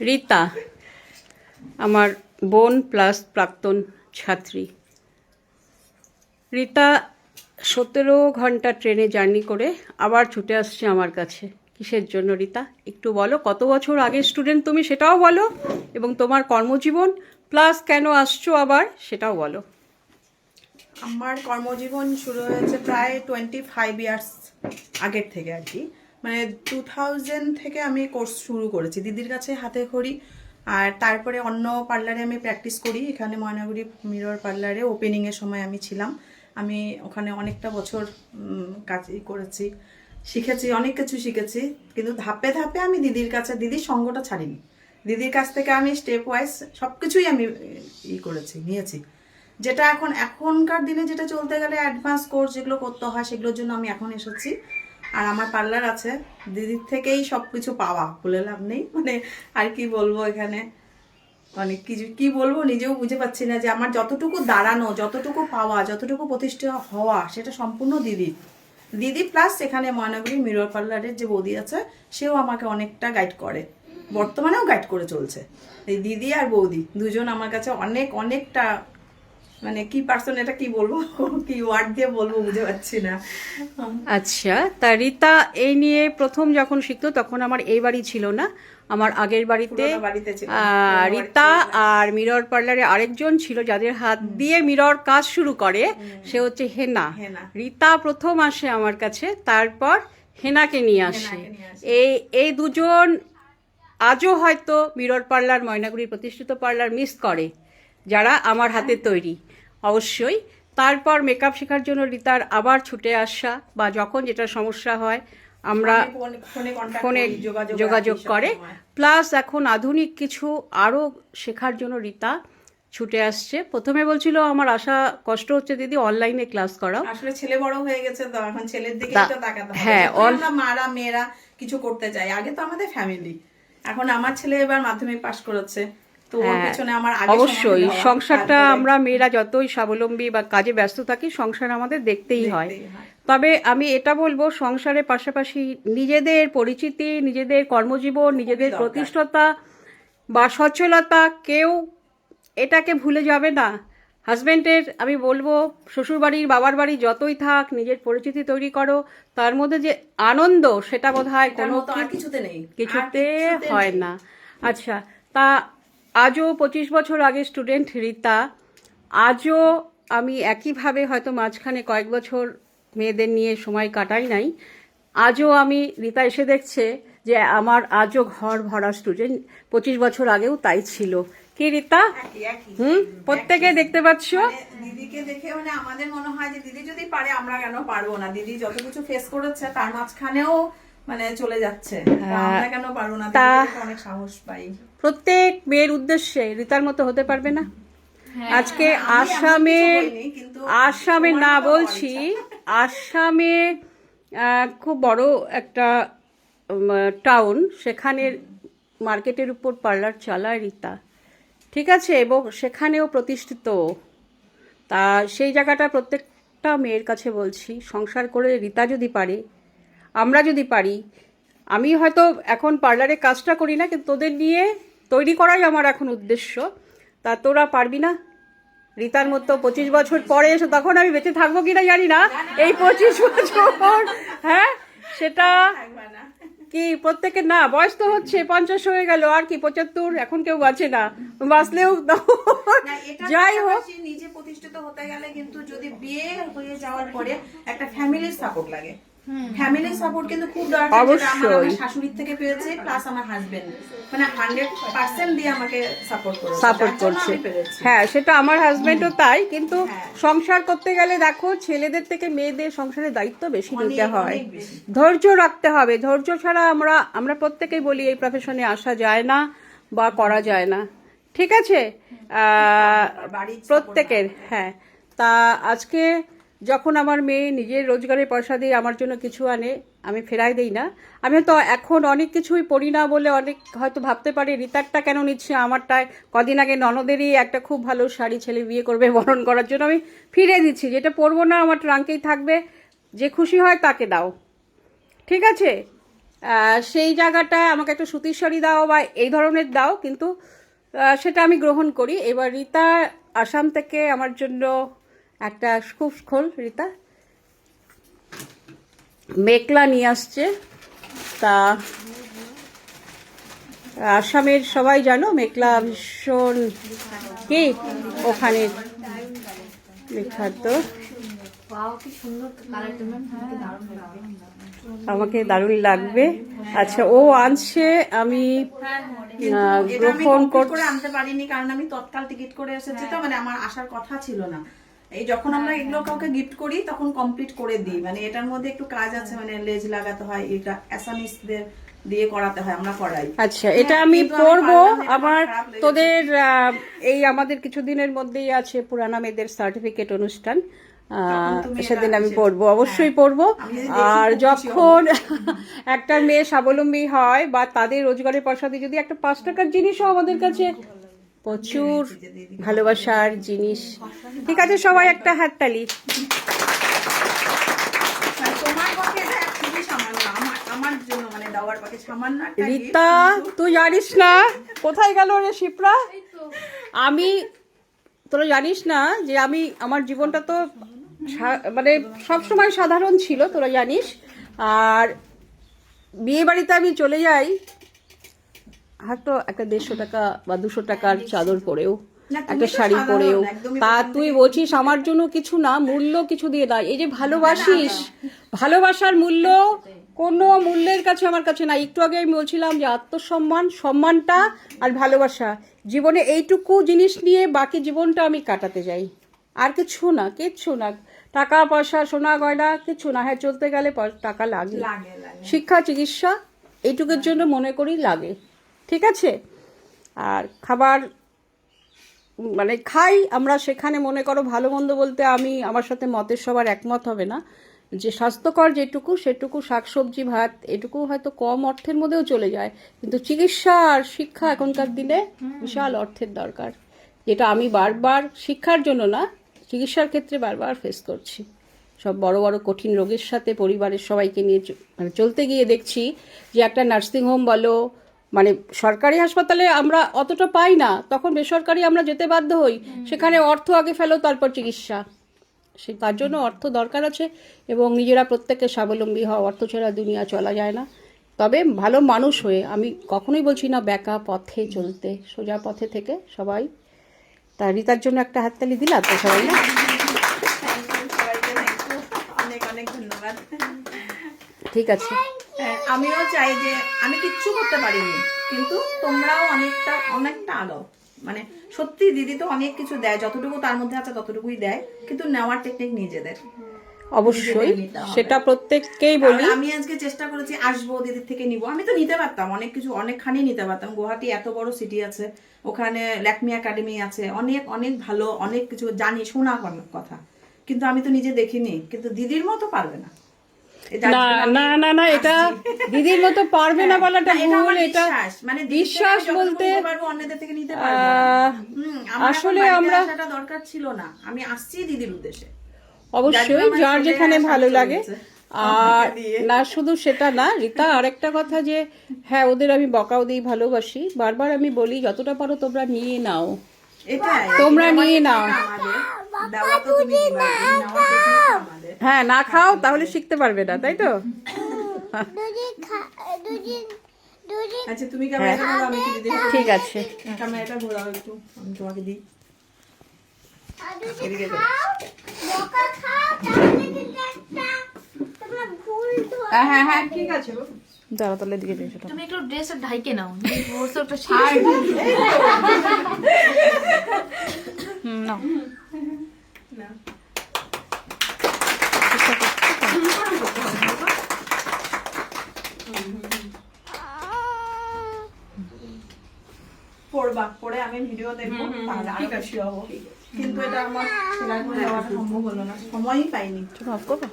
রীতা আমার বোন প্লাস প্রাক্তন ছাত্রী। রীতা 17 ঘন্টা ট্রেনে জার্নি করে আবার ছুটে আসছে আমার কাছে। কিসের জন্য রীতা একটু বলো? কত বছর আগের স্টুডেন্ট তুমি সেটাও বলো, এবং তোমার কর্মজীবন প্লাস কেন আসছো আবার সেটাও বলো। আমার কর্মজীবন শুরু হয়েছে প্রায় 25 ইয়ার্স আগের থেকে আর কি। মানে 2000 থেকে আমি কোর্স শুরু করেছি দিদির কাছে হাতে খড়ি। আর তারপরে অন্য পার্লারে আমি প্র্যাকটিস করি। এখানে ময়নাগুড়ি মিরর পার্লারে ওপেনিংয়ের সময় আমি ছিলাম। আমি ওখানে অনেকটা বছর কাজ করেছি, শিখেছি, অনেক কিছু শিখেছি। কিন্তু ধাপে ধাপে আমি দিদির কাছে, দিদির সঙ্গটা ছাড়িনি। দিদির কাছ থেকে আমি স্টেপ ওয়াইজ সব কিছুই আমি নিয়েছি। যেটা এখনকার দিনে যেটা চলতে গেলে অ্যাডভান্স কোর্স যেগুলো করতে হয়, সেগুলোর জন্য আমি এখন এসেছি। আর আমার পার্লার আছে, দিদির থেকেই সব কিছু পাওয়া, বলে লাভ নেই। মানে আর কি বলবো, এখানে অনেক কিছু কি বলবো নিজেও বুঝে পাচ্ছি না, যে আমার যতটুকু দাঁড়ানো, যতটুকু পাওয়া, যতটুকু প্রতিষ্ঠা হওয়া, সেটা সম্পূর্ণ দিদি প্লাস এখানে ময়নাগুড়ি মিরর পার্লারের যে বৌদি আছে, সেও আমাকে অনেকটা গাইড করে, বর্তমানেও গাইড করে চলছে। এই দিদি আর বৌদি দুজন আমার কাছে অনেকটা, মানে কি পার্সন, এটা কি বলবো, কি ওয়ার্ড দিয়ে বলবো বুঝে পাচ্ছি না। আচ্ছা, তা রীতা এই নিয়ে প্রথম যখন শিখতো তখন আমার এই বাড়ি ছিল না, আমার আগের বাড়িতে রীতা আর মিরর পার্লারে আরেকজন ছিল যাদের হাত দিয়ে মিরর কাজ শুরু করে, সে হচ্ছে হেনা। রীতা প্রথম আসে আমার কাছে, তারপর হেনাকে নিয়ে আসে। এই দুজন আজও হয়তো মিরর পার্লার, ময়নাগুড়ির প্রতিষ্ঠিত পার্লার মিস করে, যারা আমার হাতে তৈরি অবশ্যই। তারপর মেকআপ শেখার জন্য রীতার আবার ছুটে আসা, বা যখন যেটা সমস্যা হয় আমরা ফোনে যোগাযোগ করে, প্লাস এখন আধুনিক কিছু আরও শেখার জন্য রীতা ছুটে আসছে। প্রথমে বলছিল আমার আশা কষ্ট হচ্ছে দিদি, অনলাইনে ক্লাস করাও। আসলে ছেলে বড় হয়ে গেছে তো এখন ছেলের দিকে তো তাকাতে হবে। হ্যাঁ, আমরা মারা মেয়েরা কিছু করতে চাই, আগে তো আমাদের ফ্যামিলি। এখন আমার ছেলে এবার মাধ্যমিক পাশ করেছে, তো ওর পেছনে আমার আগে অবশ্যই সংসারটা, আমরা মেয়েরা যতই স্বাবলম্বী বা কাজে ব্যস্ত থাকি, সংসার আমাদের দেখতেই হয়। তবে আমি এটা বলবো, সংসারের পাশাপাশি নিজেদের পরিচিতি, নিজেদের কর্মজীবন, নিজেদের প্রতিষ্ঠাতা বা সচ্ছলতা, কেউ এটাকে ভুলে যাবে না। হাজব্যান্ডের আমি বলবো, শ্বশুরবাড়ির বাবার বাড়ি যতই থাক, নিজের পরিচিতি তৈরি করো, তার মধ্যে যে আনন্দ, সেটা বোধহয় কোনো কিছুতে হয় না। আচ্ছা, তা আজও 25 বছর আগে স্টুডেন্ট রীতা, আজও আমি একইভাবে, হয়তো মাঝখানে কয়েক বছর মেয়েদের নিয়ে সময় কাটাই নাই, আজও আমি রীতা এসে দেখছে যে আমার আজও ঘর ভরা স্টুডেন্ট। 25 বছর আগেও তাই ছিল। কি রীতা? প্রত্যেকে দেখতে পাচ্ছ। দিদিকে দেখে মানে আমাদের মনে হয় যে দিদি যদি পারে, আমরা কেন পারবো না? দিদি যত কিছু ফেস করেছে, তার মাঝখানেও মানে চলে যাচ্ছে, আমরা কেন পারবো না? অনেক সাহস পাই। প্রত্যেক মেয়ের উদ্দেশ্যে রীতার মতো হতে পারবে না। আজকে আসামে না বলছি, আসামে খুব বড় একটা টাউন, সেখানের মার্কেটের উপর পার্লার চালায় রীতা, ঠিক আছে, এবং সেখানেও প্রতিষ্ঠিত। তা সেই জায়গাটা প্রত্যেকটা মেয়ের কাছে বলছি, সংসার করে রীতা যদি পারে, আমরা যদি পারি। আমি হয়তো এখন পার্লারে কাজটা করি না, কিন্তু তোদের নিয়ে তৈরি করাই আমার এখন উদ্দেশ্য। তা তোরা পারবি না রীতার মতো? 25 বছর পরে এসে, তখন আমি বেঁচে থাকবো কিনা জানি না, এই 25 বছর, হ্যাঁ সেটা কি প্রত্যেকের, না বয়স তো হচ্ছে 50 হয়ে গেল, আর কি 75, এখন কেউ বাঁচে না, বাঁচলেও যাই হোক। নিজে প্রতিষ্ঠিত হতে গেলে কিন্তু যদি বিয়ে হয়ে যাওয়ার পরে একটা ফ্যামিলির সাপোর্ট লাগে। ফ্যামিলির সাপোর্ট কিন্তু খুব দরকার, যেটা আমার শাশুড়ির থেকে পেয়েছে, প্লাস আমার হাজবেন্ড মানে 100% দিয়ে আমাকে সাপোর্ট করছে। হ্যাঁ, সেটা আমার হাজবেন্ডও তাই। কিন্তু সংসার করতে গেলে দেখো, ছেলেদের থেকে মেয়েদের সংসারের দায়িত্ব বেশি নিতে হয়, ধৈর্য রাখতে হবে। ধৈর্য ছাড়া আমরা প্রত্যেকেই বলি এই প্রফেশনে আসা যায় না বা করা যায় না, ঠিক আছে, প্রত্যেকের। হ্যাঁ, তা আজকে যখন আমার মেয়ে নিজের রোজগারের পয়সা দিয়ে আমার জন্য কিছু আনে, আমি ফেরাই দিই না। আমি তো এখন অনেক কিছুই পড়ি না বলে অনেক হয়তো ভাবতে পারি রীতারটা কেন নিচ্ছে, আমারটায় কদিন আগে ননদেরই একটা খুব ভালো শাড়ি ছেলে বিয়ে করবে, বরণ করার জন্য আমি ফিরে দিচ্ছি। যেটা পরবো না আমার ট্রাঙ্কেই থাকবে, যে খুশি হয় তাকে দাও, ঠিক আছে। সেই জায়গাটায় আমাকে একটু সুতির শাড়ি দাও বা এই ধরনের দাও, কিন্তু সেটা আমি গ্রহণ করি। এবার রীতা আসাম থেকে আমার জন্য একটা খুব খোল রীতা মেখলা নিয়ে আসছে। তা আসামের সবাই জানো মেখলা ভীষণ কি ওখানে বিখ্যাত। আমাকে দারুণ লাগবে। আচ্ছা, ও আনছে, আমি গ্রহণ করে আনতে পারিনি কারণ আমি তৎকাল টিকিট করে এসেছি, তো মানে আমার আসার কথা ছিল না। এই যখন আমরা এগুলো কাউকে গিফট করি তখন কমপ্লিট করে দিই, মানে এটার মধ্যে একটু কাজ আছে, মানে লেজ লাগাতে হয়, এটা অ্যাসামিসদের দিয়ে করাতে হয়, আমরা করাই। আচ্ছা, এটা আমি পরবো। আমার তোদের এই আমাদের কিছুদিনের মধ্যেই আছে পুরানা মেয়েদের সার্টিফিকেট অনুষ্ঠান, সেদিন আমি পড়বো, অবশ্যই পড়বো। আর যখন একটা মেয়ে স্বাবলম্বী হয় বা তাদের রোজগারের পয়সা দিয়ে যদি একটা 5 টাকার জিনিসও আমাদের কাছে প্রচুর ভালোবাসার জিনিস। ঠিক আছে, সবাই একটা হাততালি। রীতা, তুই জানিস না কোথায় গেল রে শিপ্রা? আমি তোরা জানিস না যে আমি আমার জীবনটা তো মানে সবসময় সাধারণ ছিল, তোরা জানিস। আর বিয়ে বাড়িতে আমি চলে যাই হয়তো একটা 150 টাকা বা 200 টাকার চাদর পরেও, একটা শাড়ি পরেও। তা তুই বলছিস আমার জন্য কিছু না, মূল্য কিছু দিয়ে দেয়। এই যে ভালোবাসিস, ভালোবাসার মূল্য কোনো মূল্যের কাছে আমার কাছে না। একটু আগে আমি বলছিলাম যে আত্মসম্মান, সম্মানটা আর ভালোবাসা, জীবনে এইটুকু জিনিস নিয়ে বাকি জীবনটা আমি কাটাতে যাই। আর কিছু না, কিচ্ছু না। টাকা পয়সা সোনা গয়না কিছু না। হ্যাঁ, চলতে গেলে টাকা লাগে, শিক্ষা চিকিৎসা এইটুকুর জন্য মনে করি লাগে। ঠিক আছে। আর খাবার মানে খাই আমরা, সেখানে মনে করো ভালো মন্দ বলতে আমি আমার সাথে মতের সবার একমত হবে না, যে স্বাস্থ্যকর যেটুকু সেটুকু শাকসবজি ভাত এটুকু হয়তো কম অর্থের মধ্যেও চলে যায়, কিন্তু চিকিৎসা আর শিক্ষা এখনকার দিনে বিশাল অর্থের দরকার, যেটা আমি বারবার শিক্ষার জন্য না চিকিৎসার ক্ষেত্রে বারবার ফেস করছি। সব বড় বড় কঠিন রোগের সাথে পরিবারের সবাইকে নিয়ে মানে চলতে গিয়ে দেখছি যে একটা নার্সিংহোম বলো, মানে সরকারি হাসপাতালে আমরা অতটা পাই না, তখন বেসরকারি আমরা যেতে বাধ্য হই। সেখানে অর্থ আগে ফেলো, তারপর চিকিৎসা। তার জন্য অর্থ দরকার আছে, এবং নিজেরা প্রত্যেকে স্বাবলম্বী হওয়া, অর্থ ছাড়া দুনিয়া চলা যায় না। তবে ভালো মানুষ হয়ে, আমি কখনোই বলছি না বেঁকা পথে চলতে, সোজা পথে থেকে সবাই। তা রীতার জন্য একটা হাততালি দিলাম তো সবাই না? অনেক অনেক ধন্যবাদ। ঠিক আছে। আমিও চাই যে আমি কিচ্ছু করতে পারিনি, কিন্তু তোমরাও অনেকটা অনেকটা আলো, মানে সত্যি দিদি তো অনেক কিছু দেয়, যতটুকু তার মধ্যে আছে ততটুকুই দেয়, কিন্তু নেওয়ার টেকনিক নিজেদের। অবশ্যই সেটা প্রত্যেককেই বলি। আমি আজকে চেষ্টা করেছি আসবো দিদির থেকে নিব, আমি তো নিতে পারতাম অনেক কিছু, অনেকখানি নিতে পারতাম। গুয়াহাটি এত বড় সিটি আছে, ওখানে ল্যাকমি একাডেমি আছে, অনেক অনেক ভালো অনেক কিছু জানি, শোনা কথা, কিন্তু আমি তো নিজে দেখিনি। কিন্তু দিদির মতো পারবে না। না না না না, এটা দিদির মতো পারবে না বলাটা ভুল। এটা মানে বিশ্বাস বলতে অন্যদের থেকে নিতে পারবো। আসলে আমরা দরকার ছিল না, আমি আসছি দিদির উদ্দেশ্যে। অবশ্যই যার যেখানে ভালো লাগে। আর না শুধু সেটা না রীতা, আরেকটা কথা যে হ্যাঁ ওদের আমি বকাও দিই, ভালোবাসি, বারবার আমি বলি যতটা পারো তোমরা নিয়ে নাও, তোমরা নিয়ে নাও। হ্যাঁ, না খাও তাহলে শিখতে পারবে না, তাই তো? আচ্ছা তুমি ক্যামেরাটা ধরো, আমি কি দিদি? ঠিক আছে, ক্যামেরাটা ঘোরাও একটু, আমি তোমাকে দিই। এদিকে হ্যাঁ হ্যাঁ হ্যাঁ ঠিক আছে। দাঁড়া তাহলে দিকে দিয়েছো, তুমি একটু ড্রেসটা ঢাইকে নাও, ওরসে একটা শাড়ি। না না পড়বা, পড়ে আমি ভিডিও দেখবো, তাহলে আরো খুশি হবো। কিন্তু এটা আমার সেলাই করে দেওয়াটা সম্ভব হলো না, সময়ই পাইনি। অফ করবো।